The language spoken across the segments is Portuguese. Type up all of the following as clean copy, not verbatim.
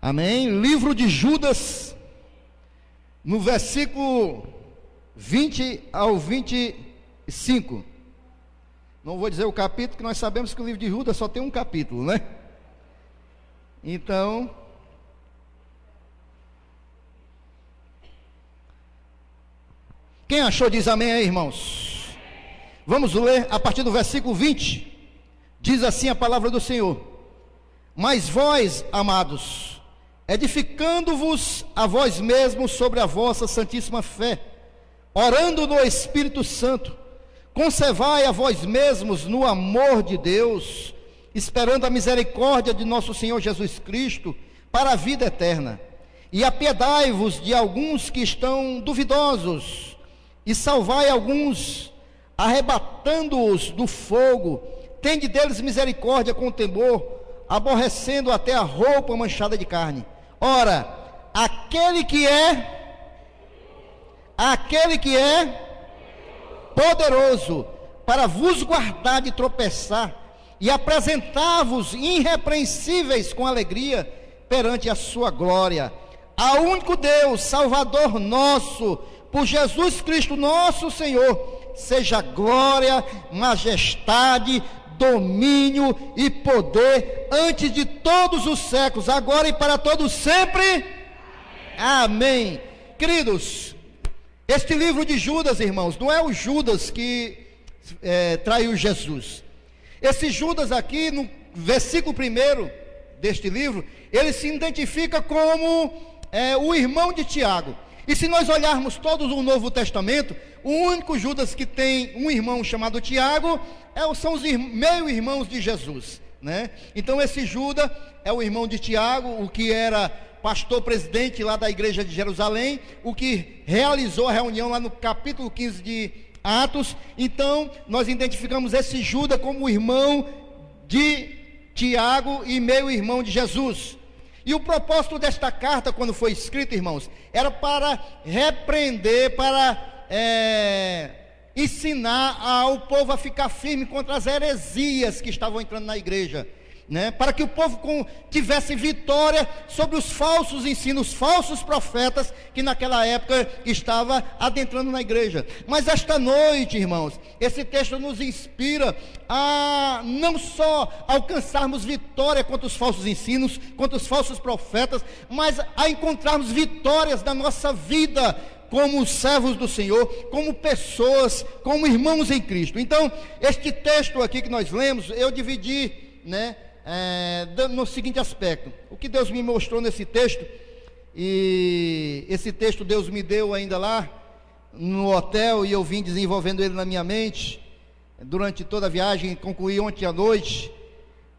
Amém? Livro de Judas, no versículo 20 ao 25. Não vou dizer o capítulo, que nós sabemos que o livro de Judas só tem um capítulo, né? Então, quem achou diz amém aí, irmãos. Vamos ler a partir do versículo 20. Diz assim a palavra do Senhor: Mas vós, amados, edificando-vos a vós mesmos sobre a vossa santíssima fé, orando no Espírito Santo, conservai a vós mesmos no amor de Deus, esperando a misericórdia de nosso Senhor Jesus Cristo para a vida eterna. E apiedai-vos de alguns que estão duvidosos, e salvai alguns, arrebatando-os do fogo. Tende deles misericórdia com temor, aborrecendo até a roupa manchada de carne. Ora, aquele que é poderoso para vos guardar de tropeçar e apresentar-vos irrepreensíveis com alegria perante a sua glória. Ao único Deus, Salvador nosso, por Jesus Cristo nosso Senhor, seja glória, majestade, domínio e poder antes de todos os séculos, agora e para todos sempre. Amém. Queridos, este livro de Judas, irmãos, não é o Judas que traiu Jesus. Esse Judas aqui, no versículo 1 deste livro, ele se identifica como o irmão de Tiago. E se nós olharmos todos o Novo Testamento, o único Judas que tem um irmão chamado Tiago são os meio-irmãos de Jesus, né? Então esse Judas é o irmão de Tiago, o que era pastor presidente lá da igreja de Jerusalém, o que realizou a reunião lá no capítulo 15 de Atos. Então nós identificamos esse Judas como o irmão de Tiago e meio-irmão de Jesus. E o propósito desta carta, quando foi escrita, irmãos, era para repreender, para ensinar ao povo a ficar firme contra as heresias que estavam entrando na igreja, né? Para que o povo tivesse vitória sobre os falsos ensinos, os falsos profetas que naquela época estavam adentrando na igreja. Mas esta noite, irmãos, esse texto nos inspira a não só alcançarmos vitória contra os falsos ensinos, contra os falsos profetas, mas a encontrarmos vitórias na nossa vida como servos do Senhor, como pessoas, como irmãos em Cristo. Então, este texto aqui que nós lemos, eu dividi, né, no seguinte aspecto: o que Deus me mostrou nesse texto, e esse texto Deus me deu ainda lá no hotel, e eu vim desenvolvendo ele na minha mente durante toda a viagem, concluí ontem à noite.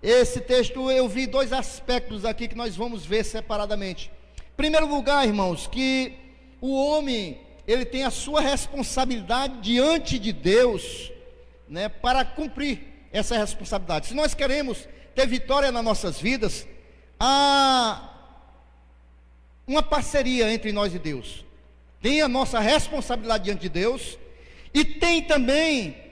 Esse texto eu vi dois aspectos aqui que nós vamos ver separadamente. Em primeiro lugar, irmãos, que o homem, ele tem a sua responsabilidade diante de Deus, né, para cumprir essa responsabilidade. Se nós queremos ter vitória nas nossas vidas, há uma parceria entre nós e Deus. Tem a nossa responsabilidade diante de Deus, e tem também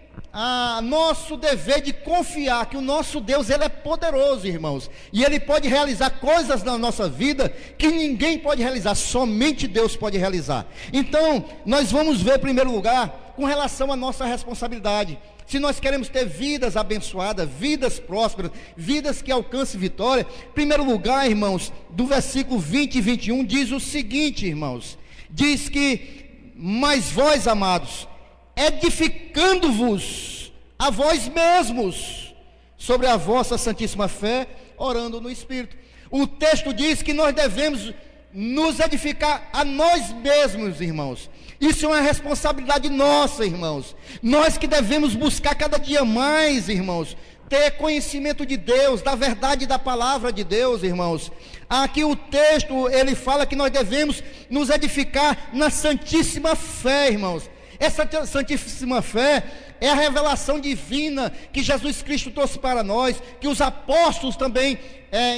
nosso dever de confiar que o nosso Deus, ele é poderoso, irmãos, e ele pode realizar coisas na nossa vida que ninguém pode realizar, somente Deus pode realizar. Então nós vamos ver, em primeiro lugar, com relação à nossa responsabilidade. Se nós queremos ter vidas abençoadas, vidas prósperas, vidas que alcancem vitória, em primeiro lugar, irmãos, do versículo 20 e 21 diz o seguinte, irmãos, diz que: mas vós, amados, edificando-vos a vós mesmos sobre a vossa santíssima fé, orando no Espírito. O texto diz que nós devemos nos edificar a nós mesmos, irmãos. Isso é uma responsabilidade nossa, irmãos. Nós que devemos buscar cada dia mais, irmãos, ter conhecimento de Deus, da verdade da palavra de Deus, irmãos. Aqui o texto, ele fala que nós devemos nos edificar na santíssima fé, irmãos. Essa santíssima fé é a revelação divina que Jesus Cristo trouxe para nós, que os apóstolos também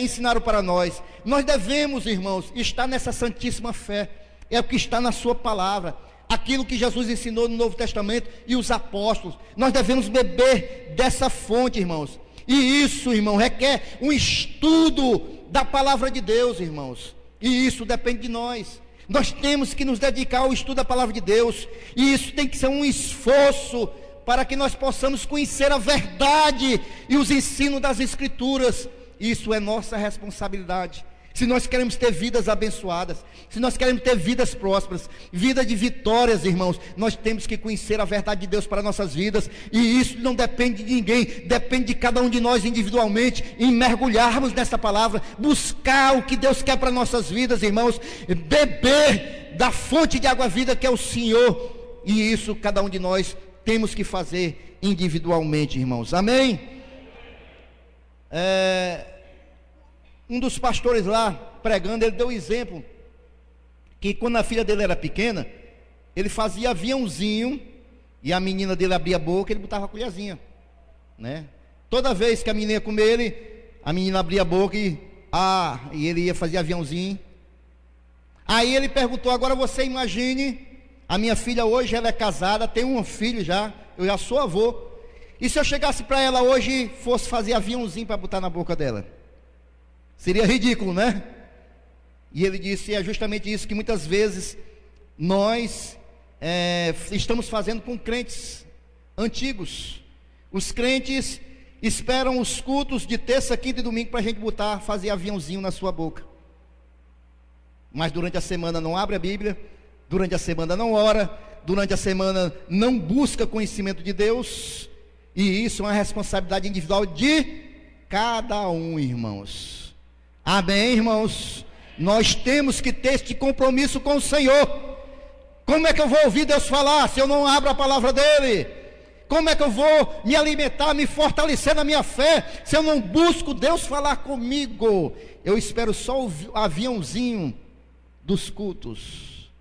ensinaram para nós. Nós devemos, irmãos, estar nessa santíssima fé. É o que está na sua palavra, aquilo que Jesus ensinou no Novo Testamento e os apóstolos. Nós devemos beber dessa fonte, irmãos. E isso, irmão, requer um estudo da palavra de Deus, irmãos. E isso depende de nós. Nós temos que nos dedicar ao estudo da palavra de Deus. E isso tem que ser um esforço para que nós possamos conhecer a verdade e os ensinos das Escrituras. Isso é nossa responsabilidade. Se nós queremos ter vidas abençoadas, se nós queremos ter vidas prósperas, vida de vitórias, irmãos, nós temos que conhecer a verdade de Deus para nossas vidas. E isso não depende de ninguém, depende de cada um de nós individualmente, em mergulharmos nessa palavra, buscar o que Deus quer para nossas vidas, irmãos, beber da fonte de água-vida que é o Senhor. E isso cada um de nós temos que fazer individualmente, irmãos. Amém? Um dos pastores lá pregando, ele deu um exemplo que quando a filha dele era pequena, ele fazia aviãozinho e a menina dele abria a boca, ele botava a colherzinha, né? Toda vez que a menina ia comer, a menina abria a boca e ele ia fazer aviãozinho. Aí ele perguntou: agora você imagine, a minha filha hoje, ela é casada, tem um filho já, eu já sou avô, e se eu chegasse para ela hoje e fosse fazer aviãozinho para botar na boca dela? Seria ridículo, né? E ele disse: é justamente isso que muitas vezes nós estamos fazendo com crentes antigos. Os crentes esperam os cultos de terça, quinta e domingo para a gente fazer aviãozinho na sua boca. Mas durante a semana não abre a Bíblia, durante a semana não ora, durante a semana não busca conhecimento de Deus. E isso é uma responsabilidade individual de cada um, irmãos. Amém, irmãos? Nós temos que ter este compromisso com o Senhor. Como é que eu vou ouvir Deus falar se eu não abro a palavra dele? Como é que eu vou me alimentar, me fortalecer na minha fé, se eu não busco Deus falar comigo? Eu espero só o aviãozinho dos cultos.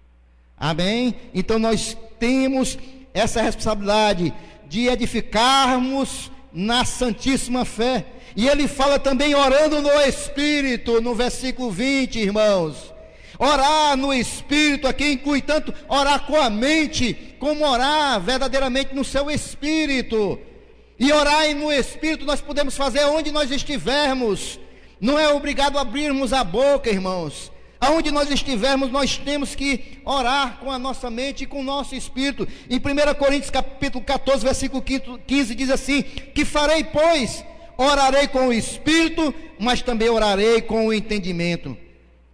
Amém? Então nós temos essa responsabilidade de edificarmos na santíssima fé. E ele fala também orando no Espírito, no versículo 20, irmãos. Orar no Espírito, aqui inclui tanto orar com a mente, como orar verdadeiramente no seu Espírito. E orar no Espírito nós podemos fazer onde nós estivermos. Não é obrigado a abrirmos a boca, irmãos. Aonde nós estivermos, nós temos que orar com a nossa mente e com o nosso Espírito. Em 1 Coríntios capítulo 14, versículo 15, diz assim: que farei, pois? Orarei com o Espírito, mas também orarei com o entendimento.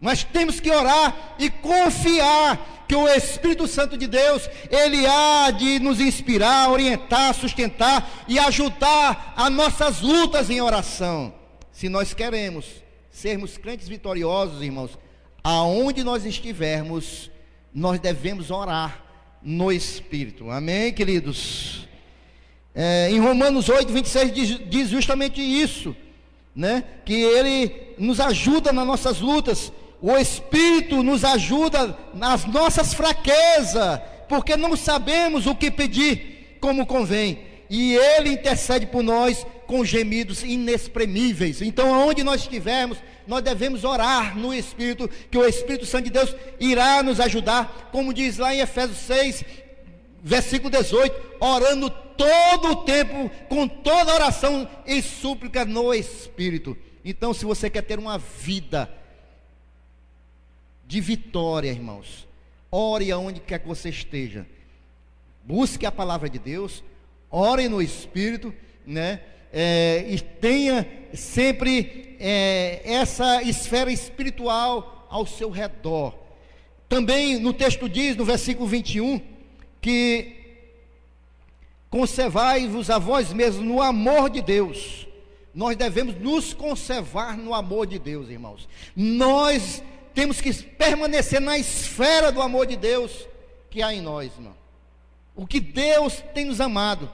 Nós temos que orar e confiar que o Espírito Santo de Deus, ele há de nos inspirar, orientar, sustentar e ajudar as nossas lutas em oração. Se nós queremos sermos crentes vitoriosos, irmãos, aonde nós estivermos, nós devemos orar no Espírito. Amém, queridos? Em Romanos 8, 26 diz justamente isso, né? Que ele nos ajuda nas nossas lutas. O Espírito nos ajuda nas nossas fraquezas, porque não sabemos o que pedir como convém, e ele intercede por nós com gemidos inexprimíveis. Então aonde nós estivermos, nós devemos orar no Espírito, que o Espírito Santo de Deus irá nos ajudar, como diz lá em Efésios 6, versículo 18, orando todo o tempo, com toda oração e súplica no Espírito. Então, se você quer ter uma vida de vitória, irmãos, ore aonde quer que você esteja, busque a palavra de Deus, ore no Espírito, né? E tenha sempre essa esfera espiritual ao seu redor. Também no texto diz, no versículo 21, que conservai-vos a vós mesmos no amor de Deus. Nós devemos nos conservar no amor de Deus, irmãos. Nós temos que permanecer na esfera do amor de Deus que há em nós, irmão. O que Deus tem nos amado.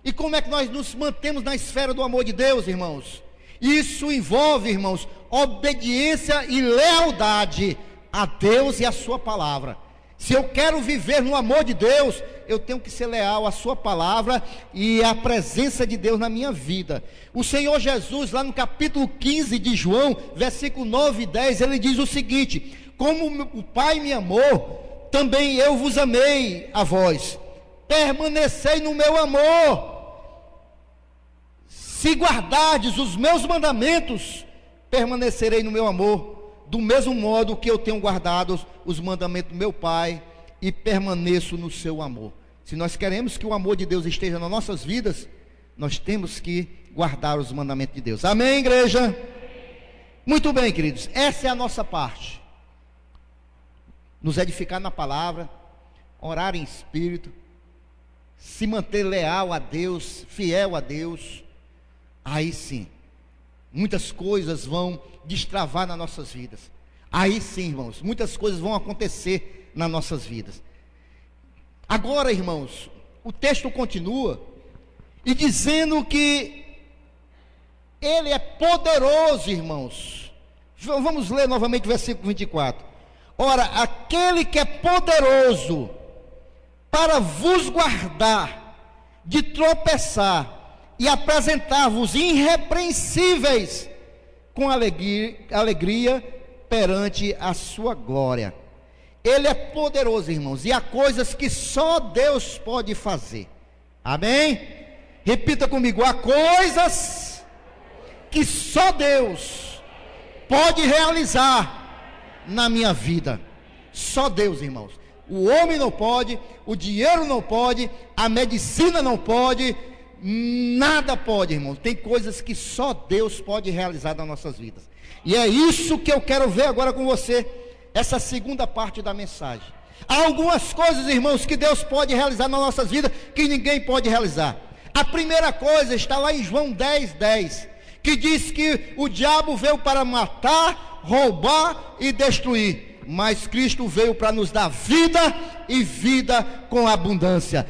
E como é que nós nos mantemos na esfera do amor de Deus, irmãos? Isso envolve, irmãos, obediência e lealdade a Deus e a sua palavra. Se eu quero viver no amor de Deus, eu tenho que ser leal à sua palavra e à presença de Deus na minha vida. O Senhor Jesus, lá no capítulo 15 de João, versículo 9 e 10, ele diz o seguinte: como o Pai me amou, também eu vos amei a vós, permanecei no meu amor. Se guardardes os meus mandamentos, permanecerei no meu amor, do mesmo modo que eu tenho guardado os mandamentos do meu Pai e permaneço no seu amor. Se nós queremos que o amor de Deus esteja nas nossas vidas, nós temos que guardar os mandamentos de Deus. Amém, igreja? Muito bem, queridos, essa é a nossa parte. Nos edificar na palavra, orar em espírito, se manter leal a Deus, fiel a Deus. Aí sim, muitas coisas vão destravar nas nossas vidas. Aí sim, irmãos, muitas coisas vão acontecer nas nossas vidas. Agora, irmãos, o texto continua e dizendo que Ele é poderoso, irmãos. Vamos ler novamente o versículo 24. Ora, aquele que é poderoso para vos guardar de tropeçar e apresentar-vos irrepreensíveis com alegria perante a sua glória. Ele é poderoso, irmãos, e há coisas que só Deus pode fazer. Amém? Repita comigo: há coisas que só Deus pode realizar na minha vida. Só Deus, irmãos. O homem não pode, o dinheiro não pode, a medicina não pode, nada pode, irmãos. Tem coisas que só Deus pode realizar nas nossas vidas. E é isso que eu quero ver agora com você, essa segunda parte da mensagem. Há algumas coisas, irmãos, que Deus pode realizar nas nossas vidas, que ninguém pode realizar. A primeira coisa está lá em João 10:10, que diz que o diabo veio para matar, roubar e destruir, mas Cristo veio para nos dar vida e vida com abundância.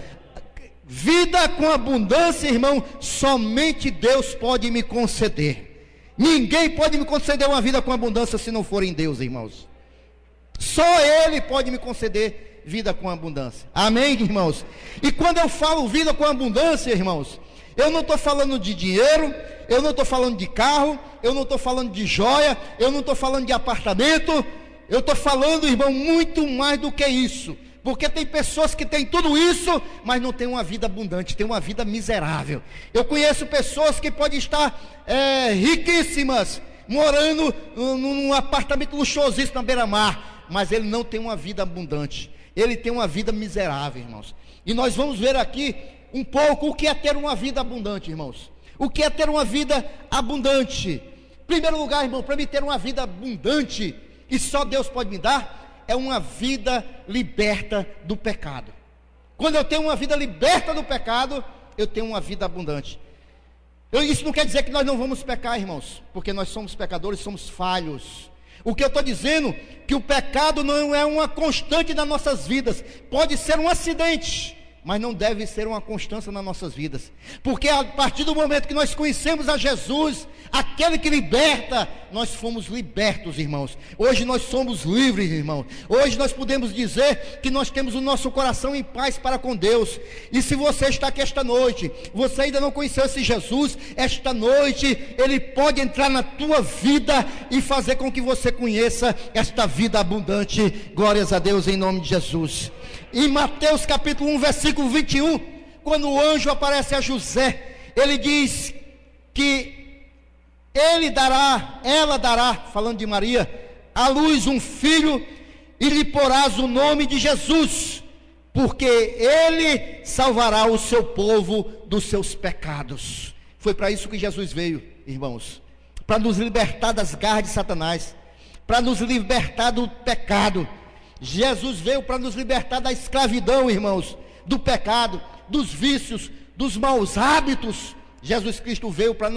Vida com abundância, irmão, somente Deus pode me conceder. Ninguém pode me conceder uma vida com abundância se não for em Deus, irmãos. Só Ele pode me conceder vida com abundância. Amém, irmãos? E quando eu falo vida com abundância, irmãos, eu não estou falando de dinheiro, eu não estou falando de carro, eu não estou falando de joia, eu não estou falando de apartamento. Eu estou falando, irmão, muito mais do que isso. Porque tem pessoas que têm tudo isso, mas não têm uma vida abundante, têm uma vida miserável. Eu conheço pessoas que podem estar riquíssimas, morando num apartamento luxuosíssimo na beira-mar, mas ele não tem uma vida abundante, ele tem uma vida miserável, irmãos. E nós vamos ver aqui um pouco o que é ter uma vida abundante, irmãos. O que é ter uma vida abundante? Em primeiro lugar, irmão, para mim ter uma vida abundante, e só Deus pode me dar, é uma vida liberta do pecado. Quando eu tenho uma vida liberta do pecado, eu tenho uma vida abundante. Isso não quer dizer que nós não vamos pecar, irmãos, porque nós somos pecadores, somos falhos. O que eu estou dizendo, que o pecado não é uma constante nas nossas vidas. Pode ser um acidente, mas não deve ser uma constância nas nossas vidas. Porque a partir do momento que nós conhecemos a Jesus, aquele que liberta, nós fomos libertos, irmãos. Hoje nós somos livres, irmãos. Hoje nós podemos dizer que nós temos o nosso coração em paz para com Deus. E se você está aqui esta noite, você ainda não conheceu esse Jesus, esta noite Ele pode entrar na tua vida e fazer com que você conheça esta vida abundante. Glórias a Deus em nome de Jesus. Em Mateus capítulo 1, versículo 21, quando o anjo aparece a José, ele diz que ela dará, falando de Maria, à luz um filho, e lhe porás o nome de Jesus, porque ele salvará o seu povo dos seus pecados. Foi para isso que Jesus veio, irmãos, para nos libertar das garras de Satanás, para nos libertar do pecado. Jesus veio para nos libertar da escravidão, irmãos, do pecado, dos vícios, dos maus hábitos. Jesus Cristo veio para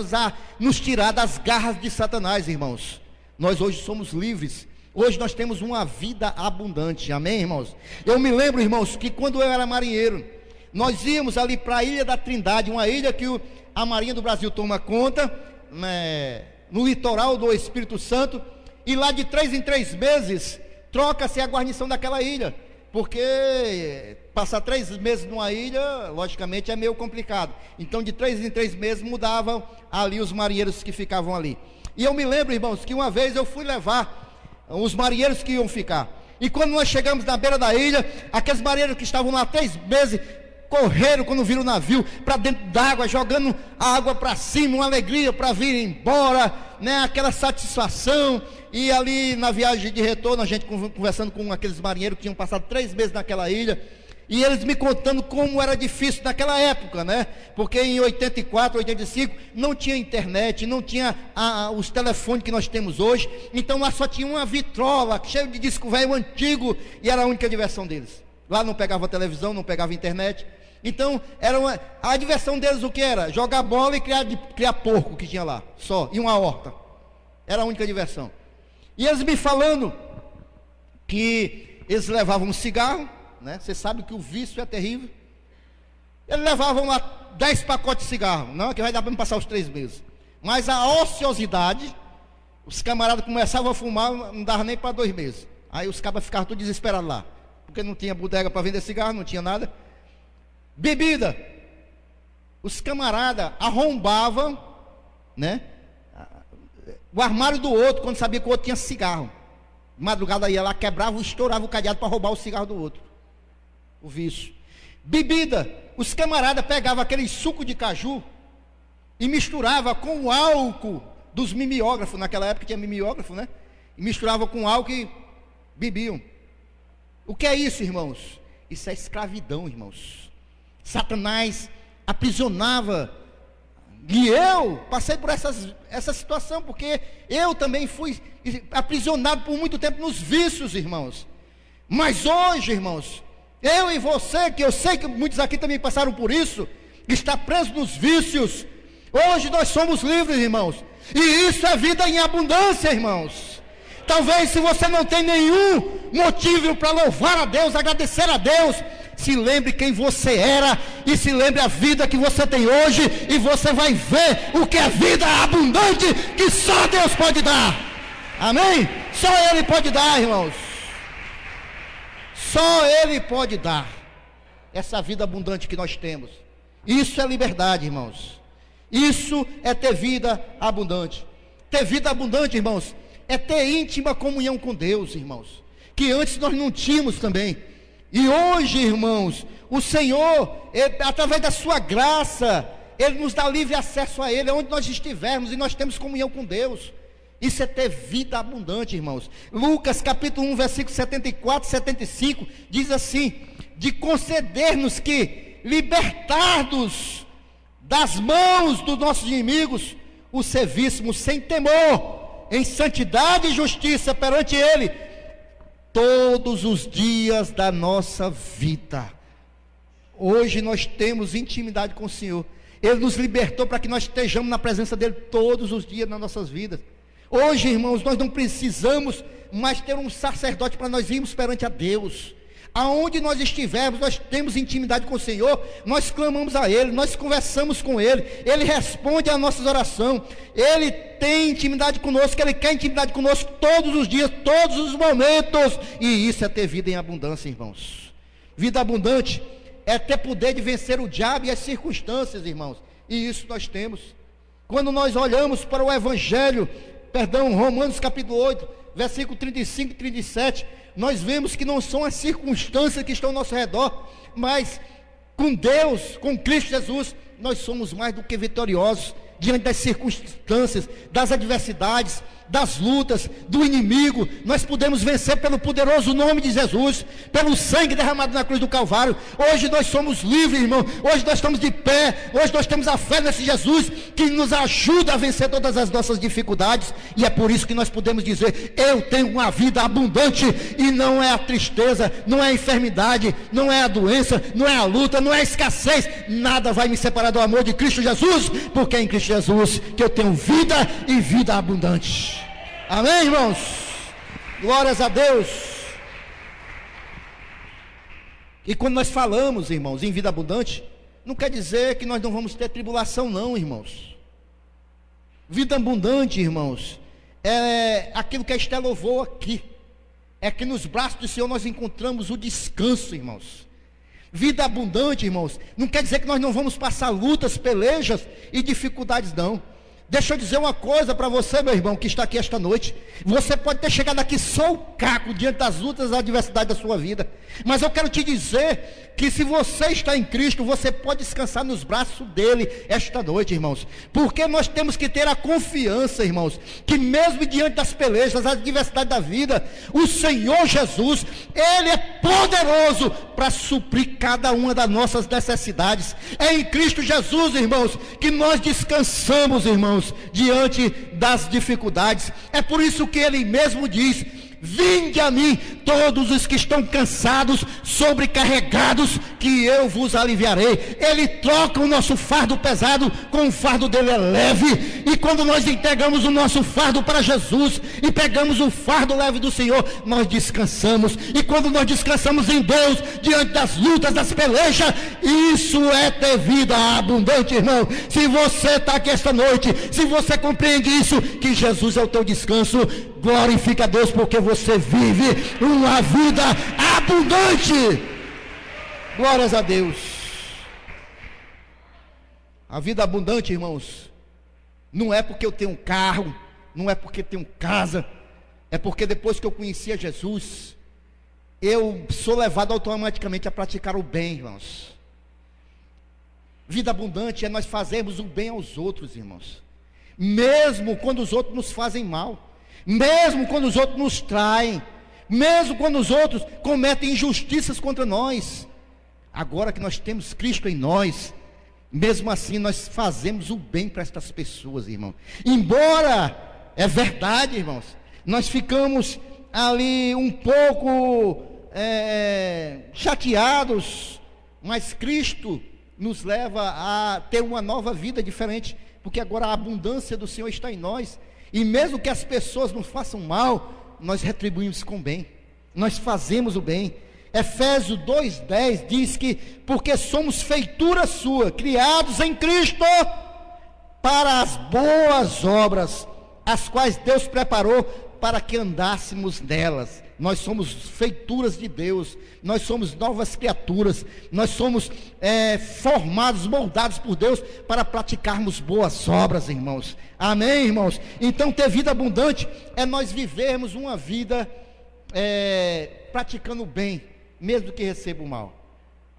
nos tirar das garras de Satanás, irmãos. Nós hoje somos livres. Hoje nós temos uma vida abundante, amém, irmãos? Eu me lembro, irmãos, que quando eu era marinheiro, nós íamos ali para a Ilha da Trindade, uma ilha que a Marinha do Brasil toma conta, no litoral do Espírito Santo, e lá de 3 em 3 meses troca-se a guarnição daquela ilha, porque passar 3 meses numa ilha, logicamente é meio complicado. Então de 3 em 3 meses mudavam ali os marinheiros que ficavam ali. E eu me lembro, irmãos, que uma vez eu fui levar os marinheiros que iam ficar, e quando nós chegamos na beira da ilha, aqueles marinheiros que estavam lá 3 meses, correram quando viram o navio para dentro d'água, jogando a água para cima, uma alegria para vir embora, né? Aquela satisfação. E ali na viagem de retorno, a gente conversando com aqueles marinheiros que tinham passado 3 meses naquela ilha, e eles me contando como era difícil naquela época, né? Porque em 84, 85 não tinha internet, não tinha os telefones que nós temos hoje. Então lá só tinha uma vitrola cheia de disco velho antigo, e era a única diversão deles. Lá não pegava televisão, não pegava internet. Então a diversão deles o que era? Jogar bola e criar porco que tinha lá, só, e uma horta. Era a única diversão. E eles me falando que eles levavam um cigarro, né? Você sabe que o vício é terrível. Eles levavam lá 10 pacotes de cigarro. Não, que vai dar para me passar os 3 meses. Mas a ociosidade, os camaradas começavam a fumar, não dava nem para 2 meses. Aí os cabas ficavam todos desesperados lá, porque não tinha bodega para vender cigarro, não tinha nada. Bebida. Os camaradas arrombavam, né, o armário do outro, quando sabia que o outro tinha cigarro. De madrugada ia lá, quebrava, estourava o cadeado para roubar o cigarro do outro. O vício. Bebida. Os camaradas pegavam aquele suco de caju e misturava com o álcool dos mimeógrafos. Naquela época tinha mimeógrafo, né? E misturava com álcool e bebiam. O que é isso, irmãos? Isso é escravidão, irmãos. Satanás aprisionava. E eu passei por essa situação, porque eu também fui aprisionado por muito tempo nos vícios, irmãos. Mas hoje, irmãos, eu e você, que eu sei que muitos aqui também passaram por isso, está preso nos vícios. Hoje nós somos livres, irmãos. E isso é vida em abundância, irmãos. Talvez se você não tem nenhum motivo para louvar a Deus, agradecer a Deus, se lembre quem você era e se lembre a vida que você tem hoje, e você vai ver o que é vida abundante que só Deus pode dar. Amém? Só Ele pode dar, irmãos. Só Ele pode dar essa vida abundante que nós temos. Isso é liberdade, irmãos. Isso é ter vida abundante. Ter vida abundante, irmãos, é ter íntima comunhão com Deus, irmãos, que antes nós não tínhamos também. E hoje, irmãos, o Senhor, através da sua graça, Ele nos dá livre acesso a Ele, onde nós estivermos, e nós temos comunhão com Deus. Isso é ter vida abundante, irmãos. Lucas capítulo 1, versículo 74, 75, diz assim: de conceder-nos que, libertados das mãos dos nossos inimigos, o servíssemos sem temor, em santidade e justiça perante Ele, todos os dias da nossa vida. Hoje nós temos intimidade com o Senhor. Ele nos libertou para que nós estejamos na presença dEle todos os dias nas nossas vidas. Hoje, irmãos, nós não precisamos mais ter um sacerdote para nós irmos perante a Deus. Aonde nós estivermos, nós temos intimidade com o Senhor, nós clamamos a Ele, nós conversamos com Ele, Ele responde às nossas orações, Ele tem intimidade conosco, Ele quer intimidade conosco todos os dias, todos os momentos, e isso é ter vida em abundância, irmãos. Vida abundante é ter poder de vencer o diabo e as circunstâncias, irmãos, e isso nós temos. Quando nós olhamos para o Evangelho, Romanos capítulo 8, versículo 35 e 37, nós vemos que não são as circunstâncias que estão ao nosso redor, mas com Deus, com Cristo Jesus, nós somos mais do que vitoriosos diante das circunstâncias, das adversidades, das lutas, do inimigo. Nós podemos vencer pelo poderoso nome de Jesus, pelo sangue derramado na cruz do Calvário. Hoje nós somos livres, irmão. Hoje nós estamos de pé. Hoje nós temos a fé nesse Jesus que nos ajuda a vencer todas as nossas dificuldades. E é por isso que nós podemos dizer: eu tenho uma vida abundante. E não é a tristeza, não é a enfermidade, não é a doença, não é a luta, não é a escassez. Nada vai me separar do amor de Cristo Jesus, porque é em Cristo Jesus que eu tenho vida e vida abundante. Amém, irmãos? Glórias a Deus. E quando nós falamos, irmãos, em vida abundante, não quer dizer que nós não vamos ter tribulação, não, irmãos. Vida abundante, irmãos, é aquilo que a Estela louvou aqui. É que nos braços do Senhor nós encontramos o descanso, irmãos. Vida abundante, irmãos, não quer dizer que nós não vamos passar lutas, pelejas e dificuldades, não. Deixa eu dizer uma coisa para você, meu irmão, que está aqui esta noite. Você pode ter chegado aqui só o caco diante das lutas e das adversidades da sua vida, mas eu quero te dizer que se você está em Cristo, você pode descansar nos braços dele esta noite, irmãos. Porque nós temos que ter a confiança, irmãos, que mesmo diante das pelejas, das adversidades da vida, o Senhor Jesus, ele é poderoso para suprir cada uma das nossas necessidades. É em Cristo Jesus, irmãos, que nós descansamos, irmãos, diante das dificuldades. É por isso que ele mesmo diz: vinde a mim todos os que estão cansados, sobrecarregados, que eu vos aliviarei. Ele troca o nosso fardo pesado com o fardo dele é leve. E quando nós entregamos o nosso fardo para Jesus e pegamos o fardo leve do Senhor, nós descansamos. E quando nós descansamos em Deus, diante das lutas, das pelejas, isso é ter vida abundante, irmão. Se você está aqui esta noite, se você compreende isso, que Jesus é o teu descanso, glorifica a Deus, porque você vive uma vida abundante. Glórias a Deus. A vida abundante, irmãos, não é porque eu tenho um carro, não é porque tenho casa, é porque depois que eu conhecia Jesus, eu sou levado automaticamente a praticar o bem, irmãos. Vida abundante é nós fazermos o bem aos outros, irmãos, mesmo quando os outros nos fazem mal, mesmo quando os outros nos traem, mesmo quando os outros cometem injustiças contra nós. Agora que nós temos Cristo em nós, mesmo assim nós fazemos o bem para estas pessoas, irmão. Embora, é verdade, irmãos, nós ficamos ali um pouco chateados, mas Cristo nos leva a ter uma nova vida diferente, porque agora a abundância do Senhor está em nós. E mesmo que as pessoas nos façam mal, nós retribuímos com bem, nós fazemos o bem. Efésios 2:10 diz que porque somos feitura sua, criados em Cristo para as boas obras, as quais Deus preparou para que andássemos nelas. Nós somos feituras de Deus, nós somos novas criaturas, nós somos formados, moldados por Deus para praticarmos boas obras, irmãos. Amém, irmãos? Então ter vida abundante é nós vivermos uma vida praticando o bem, mesmo que receba o mal.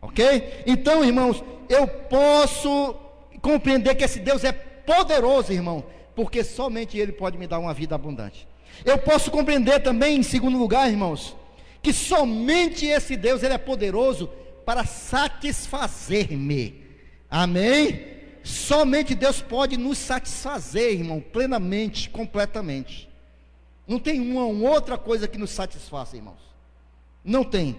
Ok? Então, irmãos, eu posso compreender que esse Deus é poderoso, irmão, porque somente Ele pode me dar uma vida abundante. Eu posso compreender também, em segundo lugar, irmãos, que somente esse Deus, Ele é poderoso para satisfazer-me. Amém? Somente Deus pode nos satisfazer, irmão, plenamente, completamente. Não tem uma outra coisa que nos satisfaça, irmãos. Não tem,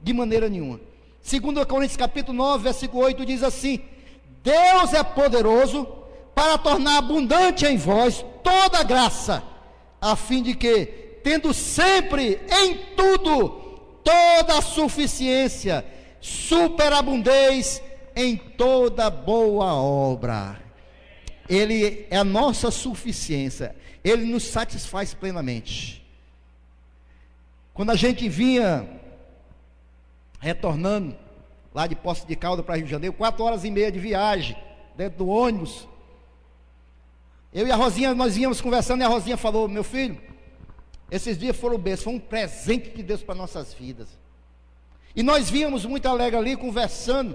de maneira nenhuma. 2 Coríntios capítulo 9, versículo 8 diz assim: Deus é poderoso para tornar abundante em vós toda graça, a fim de que, tendo sempre em tudo toda a suficiência, superabundez em toda boa obra. Ele é a nossa suficiência, Ele nos satisfaz plenamente. Quando a gente vinha retornando lá de Poços de Caldas para Rio de Janeiro, 4h30 de viagem, dentro do ônibus, eu e a Rosinha, nós íamos conversando, e a Rosinha falou: meu filho, esses dias foram bênçãos, foi um presente de Deus para nossas vidas. E nós víamos muito alegre ali, conversando,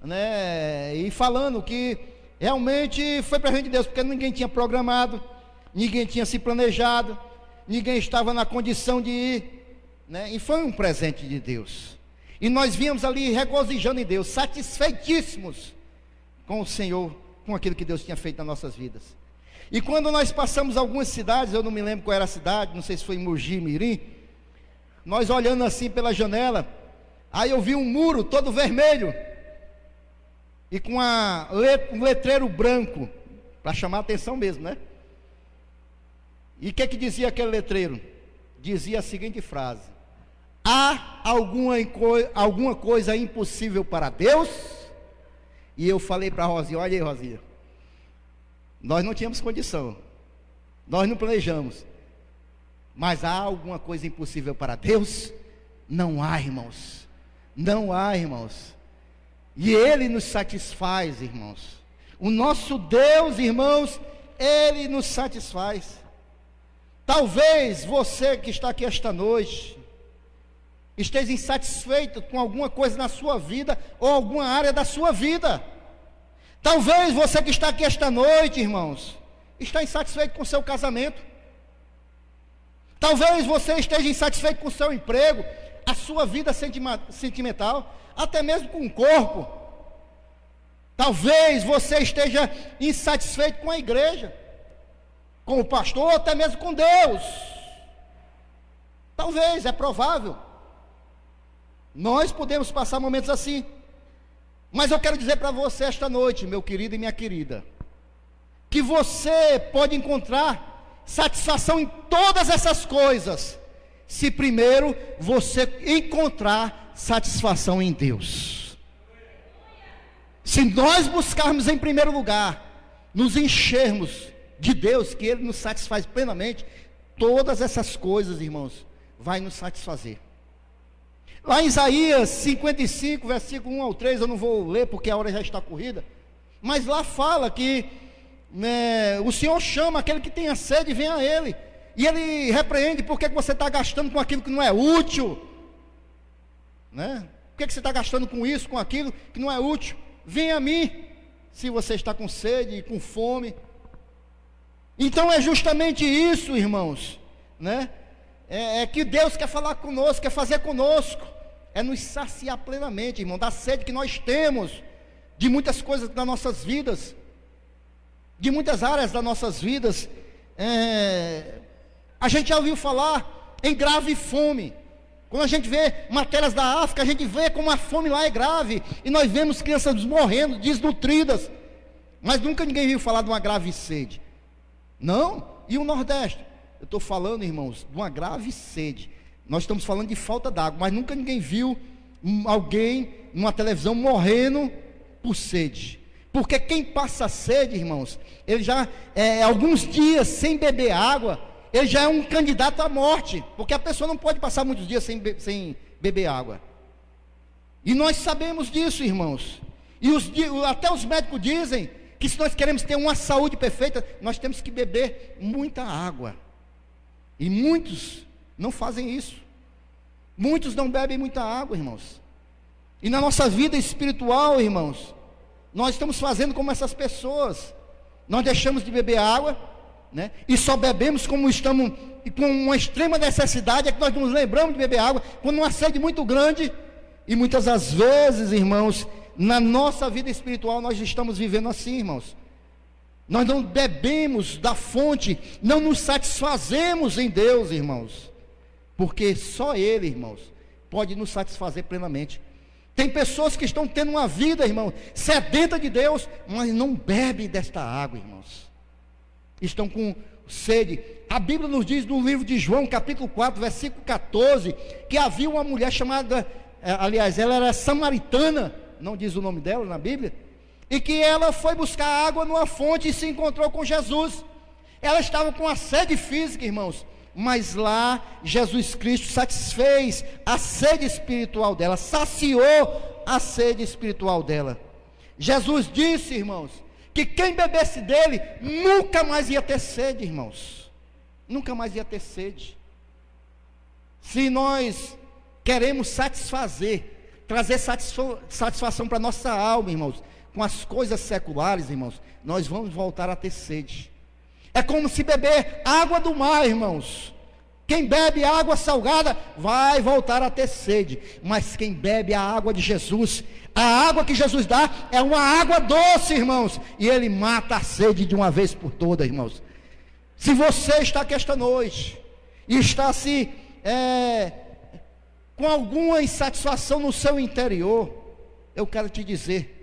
né, e falando que realmente foi presente de Deus, porque ninguém tinha programado, ninguém tinha se planejado, ninguém estava na condição de ir, né, e foi um presente de Deus. E nós víamos ali regozijando em Deus, satisfeitíssimos com o Senhor, com aquilo que Deus tinha feito nas nossas vidas. E quando nós passamos algumas cidades, eu não me lembro qual era a cidade, não sei se foi em Mogi Mirim, nós olhando assim pela janela, aí eu vi um muro todo vermelho, e com um letreiro branco, para chamar a atenção mesmo, né? E o que dizia aquele letreiro? Dizia a seguinte frase: há alguma coisa impossível para Deus? E eu falei para a Rosinha: olha aí, Rosinha, nós não tínhamos condição, nós não planejamos, mas há alguma coisa impossível para Deus? Não há, irmãos, não há, irmãos. E Ele nos satisfaz, irmãos. O nosso Deus, irmãos, Ele nos satisfaz. Talvez você que está aqui esta noite esteja insatisfeito com alguma coisa na sua vida ou alguma área da sua vida. Talvez você que está aqui esta noite, irmãos, está insatisfeito com o seu casamento. Talvez você esteja insatisfeito com o seu emprego, a sua vida sentimental, até mesmo com o corpo. Talvez você esteja insatisfeito com a igreja, com o pastor, ou até mesmo com Deus. Talvez, é provável. Nós podemos passar momentos assim. Mas eu quero dizer para você esta noite, meu querido e minha querida, que você pode encontrar satisfação em todas essas coisas, se primeiro você encontrar satisfação em Deus. Se nós buscarmos em primeiro lugar, nos enchermos de Deus, que Ele nos satisfaz plenamente, todas essas coisas, irmãos, vai nos satisfazer. Lá em Isaías 55, versículo 1 ao 3, eu não vou ler porque a hora já está corrida, mas lá fala que o Senhor chama aquele que tenha sede, venha a Ele, e Ele repreende: por que você está gastando com aquilo que não é útil, né? Por que você está gastando com isso, com aquilo que não é útil? Venha a mim, se você está com sede e com fome. Então é justamente isso, irmãos, né? É que Deus quer falar conosco, quer fazer conosco, é nos saciar plenamente, irmão, da sede que nós temos de muitas coisas das nossas vidas, de muitas áreas das nossas vidas. A gente já ouviu falar em grave fome. Quando a gente vê matérias da África, a gente vê como a fome lá é grave, e nós vemos crianças morrendo, desnutridas, mas nunca ninguém viu falar de uma grave sede. Não? E o Nordeste? Eu estou falando, irmãos, de uma grave sede. Nós estamos falando de falta d'água, mas nunca ninguém viu alguém numa televisão morrendo por sede. Porque quem passa sede, irmãos, ele já alguns dias sem beber água, ele já é um candidato à morte, porque a pessoa não pode passar muitos dias sem beber água. E nós sabemos disso, irmãos. E até os médicos dizem que se nós queremos ter uma saúde perfeita, nós temos que beber muita água. E muitos não fazem isso. Muitos não bebem muita água, irmãos. E na nossa vida espiritual, irmãos, nós estamos fazendo como essas pessoas. Nós deixamos de beber água, né? E só bebemos como estamos com uma extrema necessidade, é que nós nos lembramos de beber água quando uma sede muito grande. E muitas das vezes, irmãos, na nossa vida espiritual nós estamos vivendo assim, irmãos. Nós não bebemos da fonte, não nos satisfazemos em Deus, irmãos, porque só Ele, irmãos, pode nos satisfazer plenamente. Tem pessoas que estão tendo uma vida, irmão, sedenta de Deus, mas não bebem desta água, irmãos. Estão com sede. A Bíblia nos diz no livro de João, capítulo 4, versículo 14, que havia uma mulher chamada, aliás, ela era samaritana, não diz o nome dela na Bíblia, e que ela foi buscar água numa fonte e se encontrou com Jesus. Ela estava com a sede física, irmãos, mas lá Jesus Cristo satisfez a sede espiritual dela, saciou a sede espiritual dela. Jesus disse, irmãos, que quem bebesse dele nunca mais ia ter sede, irmãos, nunca mais ia ter sede. Se nós queremos trazer satisfação para a nossa alma, irmãos, com as coisas seculares, irmãos, nós vamos voltar a ter sede. É como se beber água do mar, irmãos. Quem bebe água salgada vai voltar a ter sede, mas quem bebe a água de Jesus, a água que Jesus dá é uma água doce, irmãos, e Ele mata a sede de uma vez por todas, irmãos. Se você está aqui esta noite e está com alguma insatisfação no seu interior, eu quero te dizer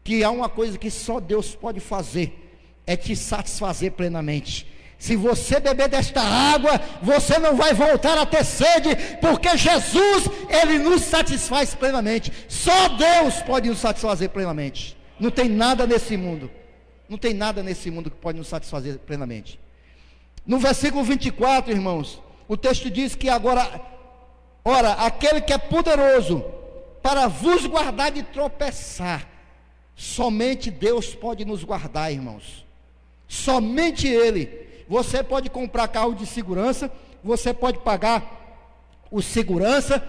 que há uma coisa que só Deus pode fazer, é te satisfazer plenamente. Se você beber desta água, você não vai voltar a ter sede, porque Jesus, Ele nos satisfaz plenamente. Só Deus pode nos satisfazer plenamente. Não tem nada nesse mundo, não tem nada nesse mundo que pode nos satisfazer plenamente. No versículo 24, irmãos, o texto diz que agora, ora, aquele que é poderoso para vos guardar de tropeçar, somente Deus pode nos guardar, irmãos. Somente Ele. Você pode comprar carro de segurança, você pode pagar o segurança,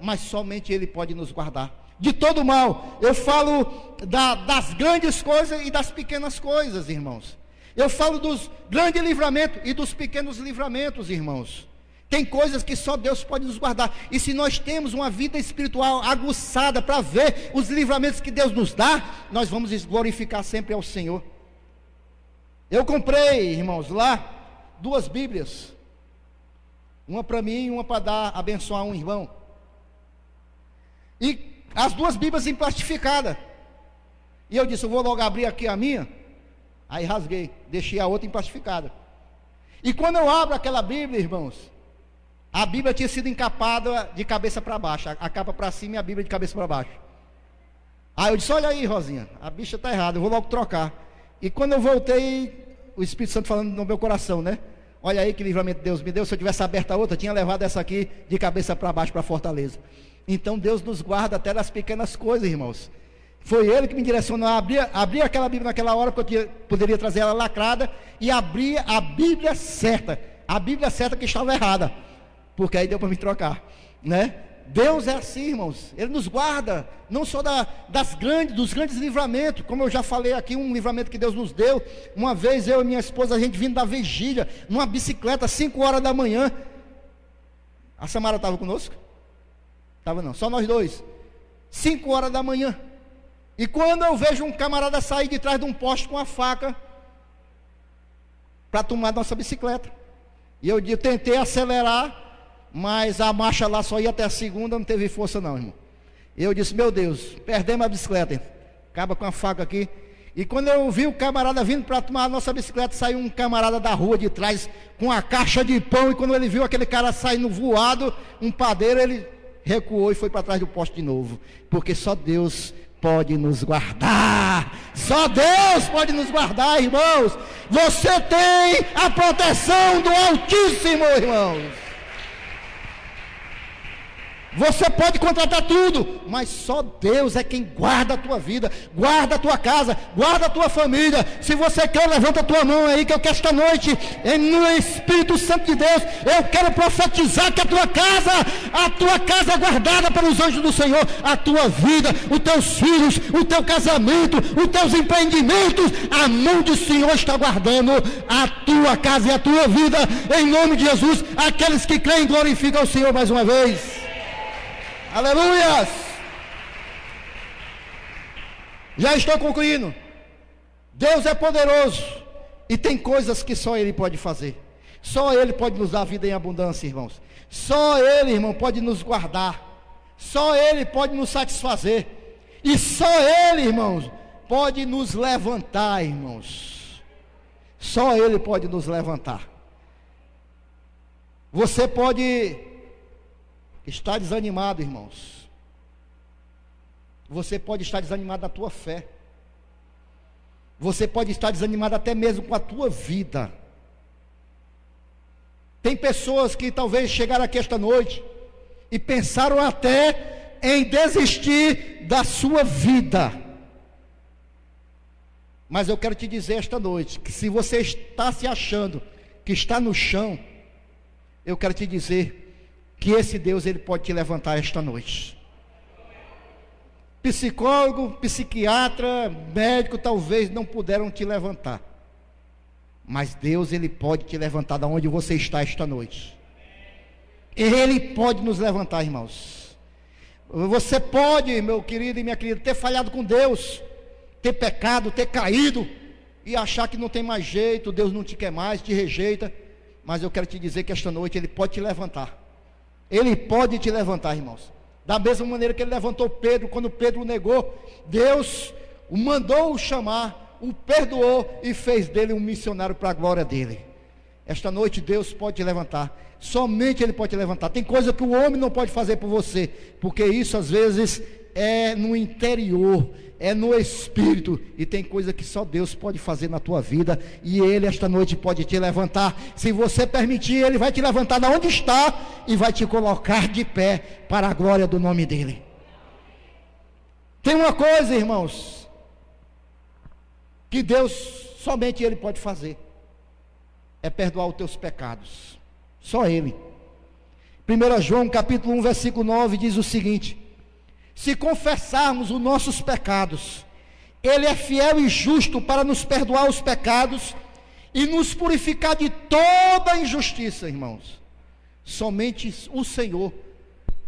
mas somente Ele pode nos guardar de todo mal. Eu falo das grandes coisas e das pequenas coisas, irmãos. Eu falo dos grandes livramentos e dos pequenos livramentos, irmãos. Tem coisas que só Deus pode nos guardar. E se nós temos uma vida espiritual aguçada para ver os livramentos que Deus nos dá, nós vamos glorificar sempre ao Senhor. Eu comprei, irmãos, lá 2 Bíblias. Uma para mim e uma para abençoar um irmão. E as 2 Bíblias em plastificada. E eu disse, eu vou logo abrir aqui a minha. Aí rasguei, deixei a outra em plastificada. E quando eu abro aquela Bíblia, irmãos, a Bíblia tinha sido encapada de cabeça para baixo, a capa para cima e a Bíblia de cabeça para baixo. Aí eu disse, olha aí, Rosinha, a bicha está errada, eu vou logo trocar. E quando eu voltei, o Espírito Santo falando no meu coração, né? Olha aí que livramento Deus me deu. Se eu tivesse aberto a outra, eu tinha levado essa aqui de cabeça para baixo para Fortaleza. Então Deus nos guarda até das pequenas coisas, irmãos. Foi Ele que me direcionou a abrir aquela Bíblia naquela hora, porque eu poderia trazer ela lacrada, e abrir a Bíblia certa que estava errada, porque aí deu para me trocar, né? Deus é assim, irmãos. Ele nos guarda, não só dos grandes livramentos, como eu já falei aqui, um livramento que Deus nos deu. Uma vez eu e minha esposa, a gente vindo da vigília, numa bicicleta, 5 horas da manhã. A Samara estava conosco? Estava não, só nós dois. 5 horas da manhã. E quando eu vejo um camarada sair de trás de um poste com a faca para tomar nossa bicicleta, e eu tentei acelerar, mas a marcha lá só ia até a segunda, não teve força não, irmão. Eu disse, meu Deus, perdemos a bicicleta, acaba com a faca aqui. E quando eu vi o camarada vindo para tomar a nossa bicicleta, saiu um camarada da rua de trás com a caixa de pão, e quando ele viu aquele cara saindo voado, um padeiro, ele recuou e foi para trás do poste de novo, porque só Deus pode nos guardar. Só Deus pode nos guardar, irmãos. Você tem a proteção do Altíssimo, irmãos. Você pode contratar tudo, mas só Deus é quem guarda a tua vida, guarda a tua casa, guarda a tua família. Se você quer, levanta a tua mão aí, que eu quero esta noite, no Espírito Santo de Deus, eu quero profetizar que a tua casa é guardada pelos anjos do Senhor, a tua vida, os teus filhos, o teu casamento, os teus empreendimentos, a mão do Senhor está guardando a tua casa e a tua vida, em nome de Jesus. Aqueles que creem, glorificam ao Senhor mais uma vez. Aleluias! Já estou concluindo. Deus é poderoso e tem coisas que só Ele pode fazer. Só Ele pode nos dar vida em abundância, irmãos. Só Ele, irmão, pode nos guardar. Só Ele pode nos satisfazer. E só Ele, irmãos, pode nos levantar, irmãos. Só Ele pode nos levantar. Você pode está desanimado, irmãos. Você pode estar desanimado na tua fé. Você pode estar desanimado até mesmo com a tua vida. Tem pessoas que talvez chegaram aqui esta noite e pensaram até em desistir da sua vida. Mas eu quero te dizer esta noite que se você está se achando que está no chão, eu quero te dizer que esse Deus, Ele pode te levantar esta noite. Psicólogo, psiquiatra, médico, talvez não puderam te levantar. Mas Deus, Ele pode te levantar da onde você está esta noite. Ele pode nos levantar, irmãos. Você pode, meu querido e minha querida, ter falhado com Deus, ter pecado, ter caído, e achar que não tem mais jeito, Deus não te quer mais, te rejeita. Mas eu quero te dizer que esta noite Ele pode te levantar. Ele pode te levantar, irmãos. Da mesma maneira que Ele levantou Pedro, quando Pedro negou, Deus o mandou chamar, o perdoou e fez dele um missionário para a glória dele. Esta noite Deus pode te levantar. Somente Ele pode te levantar. Tem coisa que o homem não pode fazer por você, porque isso às vezes é no interior, é no espírito, e tem coisa que só Deus pode fazer na tua vida, e Ele esta noite pode te levantar. Se você permitir, Ele vai te levantar da onde está e vai te colocar de pé para a glória do nome dEle. Tem uma coisa, irmãos, que Deus somente Ele pode fazer, é perdoar os teus pecados. Só Ele. 1 João capítulo 1 versículo 9 diz o seguinte: se confessarmos os nossos pecados, Ele é fiel e justo para nos perdoar os pecados e nos purificar de toda injustiça. Irmãos, somente o Senhor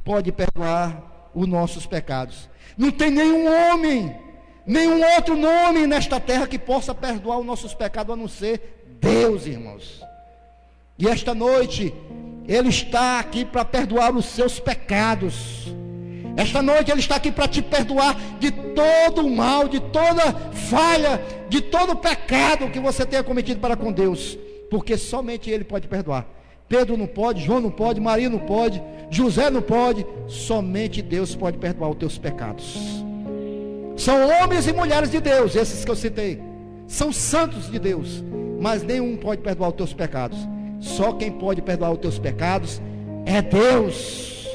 pode perdoar os nossos pecados. Não tem nenhum homem, nenhum outro nome nesta terra que possa perdoar os nossos pecados a não ser Deus, irmãos. E esta noite Ele está aqui para perdoar os seus pecados. Esta noite Ele está aqui para te perdoar de todo o mal, de toda falha, de todo pecado que você tenha cometido para com Deus, porque somente Ele pode perdoar. Pedro não pode, João não pode, Maria não pode, José não pode, somente Deus pode perdoar os teus pecados. São homens e mulheres de Deus, esses que eu citei, são santos de Deus, mas nenhum pode perdoar os teus pecados. Só quem pode perdoar os teus pecados é Deus.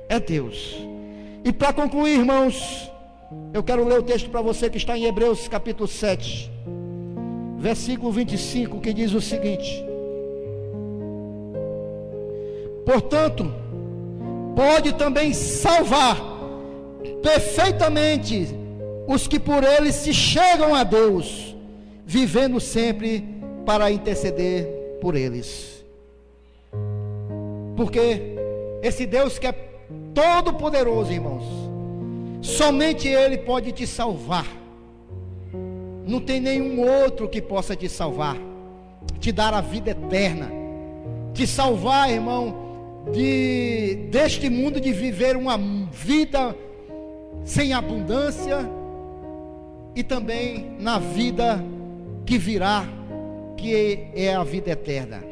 É Deus. E para concluir, irmãos, eu quero ler o texto para você que está em Hebreus capítulo 7, versículo 25, que diz o seguinte: portanto, pode também salvar perfeitamente os que por Ele se chegam a Deus, vivendo sempre para interceder por eles. Porque esse Deus que é todo poderoso, irmãos, somente Ele pode te salvar. Não tem nenhum outro que possa te salvar, te dar a vida eterna, te salvar, irmão, deste mundo de viver uma vida sem abundância, e também na vida que virá, que é a vida eterna.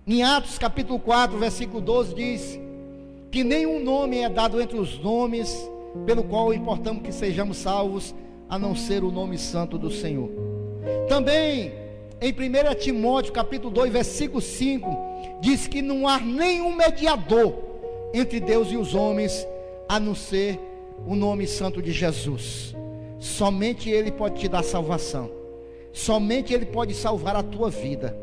Em Atos capítulo 4 versículo 12 diz que nenhum nome é dado entre os nomes pelo qual importamos que sejamos salvos, a não ser o nome santo do Senhor. Também em 1 Timóteo capítulo 2 versículo 5 diz que não há nenhum mediador entre Deus e os homens, a não ser o nome santo de Jesus. Somente Ele pode te dar salvação, somente Ele pode salvar a tua vida.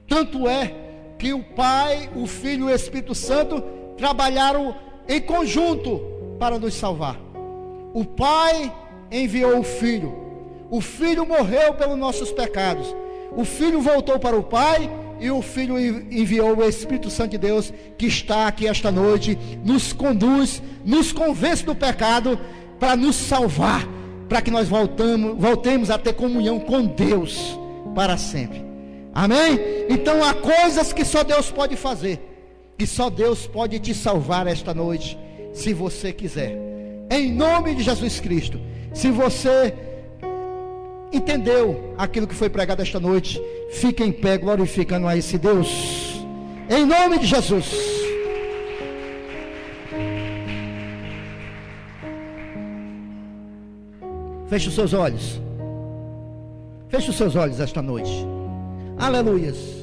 Tanto é que o Pai, o Filho e o Espírito Santo trabalharam em conjunto para nos salvar. O Pai enviou o Filho morreu pelos nossos pecados, o Filho voltou para o Pai, e o Filho enviou o Espírito Santo de Deus, que está aqui esta noite, nos conduz, nos convence do pecado, para nos salvar, para que nós voltemos a ter comunhão com Deus para sempre. Amém? Então há coisas que só Deus pode fazer, que só Deus pode te salvar esta noite, se você quiser. Em nome de Jesus Cristo. Se você entendeu aquilo que foi pregado esta noite, fique em pé glorificando a esse Deus, em nome de Jesus. Feche os seus olhos. Feche os seus olhos esta noite. Aleluias.